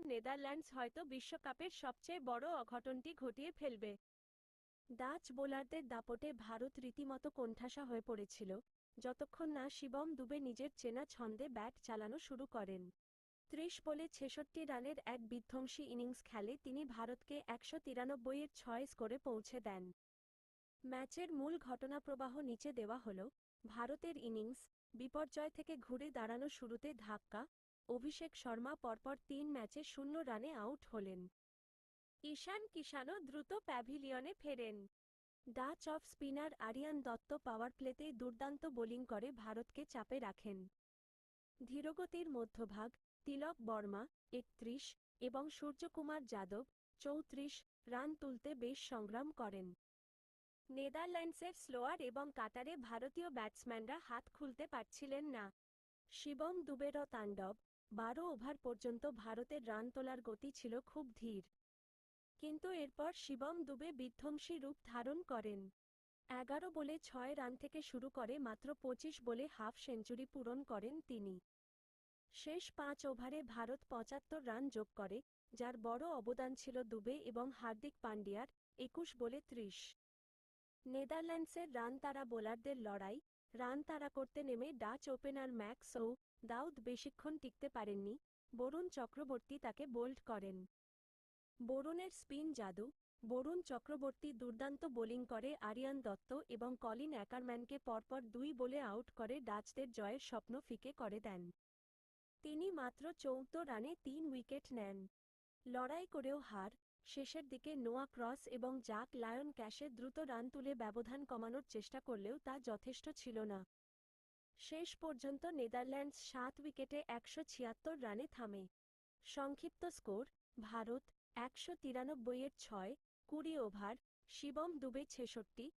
Netherlands হয়তো বিশ্বকাপের সবচেয়ে বড় অঘটনটি ঘটিয়ে ফেলবে। ডাচ বোলারদের দাপটে ভারত রীতিমতো কোণঠাসা হয়ে পড়েছিল, যতক্ষণ না শিবম দুবে নিজের চেনা ছন্দে ব্যাট চালানো শুরু করেন। ৩০ বলে ৬৬ রানের এক বিধ্বংসী ইনিংস খেলে তিনি ভারতকে ১৯৩-এর ৬ স্কোরে পৌঁছে দেন। ম্যাচের মূল ঘটনাপ্রবাহ নিচে দেওয়া হল। ভারতের ইনিংস বিপর্যয় থেকে ঘুরে দাঁড়ানো শুরুতে ধাক্কা, অভিষেক শর্মা পরপর ৩ ম্যাচে ০ রানে আউট হলেন। ঈশান কিষানও দ্রুত প্যাভিলিয়নে ফেরেন। Dutch off spinner Aryan Dutt power প্লেতে দুর্দান্ত বোলিং করে ভারতকে চাপে রাখেন। ধীরগতির মধ্যভাগ তিলক বর্মা ৩১ এবং সূর্যকুমার যাদব ৩৪ রান তুলতে বেশ সংগ্রাম করেন। নেদারল্যান্ডসের স্লোয়ার এবং কাটারে ভারতীয় ব্যাটসম্যানরা হাত খুলতে পারছিলেন না। শিবম দুবেরও তাণ্ডব। ১২ ওভার পর্যন্ত ভারতের রান তোলার গতি ছিল খুব ধীর। কিন্তু এরপর শিবম দুবে বিধ্বংসী রূপ ধারণ করেন। ১১ বলে ৬ রান থেকে শুরু করে মাত্র ২৫ বলে হাফ সেঞ্চুরি পূরণ করেন তিনি। শেষ ৫ ওভারে ভারত ৭৫ রান যোগ করে, যার বড় অবদান ছিল দুবে এবং হার্দিক পান্ডিয়ার ২১ বলে ৩০। নেদারল্যান্ডসের রান তাড়া বোলারদের লড়াই। রান তাড়া করতে নেমে ডাচ ওপেনার ম্যাক্স ও দাউদ বেশিক্ষণ টিকতে পারেননি। বরুণ চক্রবর্তী তাকে বোল্ড করেন। বরুণের স্পিন জাদু। বরুণ চক্রবর্তী দুর্দান্ত বোলিং করে আরিয়ান দত্ত এবং কলিন অ্যাকারম্যানকে পরপর ২ বলে আউট করে ডাচদের জয়ের স্বপ্ন ফিকে করে দেন। তিনি মাত্র ৭৪ রানে ৩ উইকেট নেন। লড়াই করেও হার। শেষের দিকে নোয়া ক্রস এবং জাক লায়ন ক্যাশে দ্রুত রান তুলে ব্যবধান কমানোর চেষ্টা করলেও তা যথেষ্ট ছিল না। শেষ পর্যন্ত নেদারল্যান্ডস ৭ উইকেটে ১৭৬ রানে থামে। সংক্ষিপ্ত স্কোর: ভারত ১৯৩-এর ৬, ২০ ওভার, শিবম দুবে ৬৬,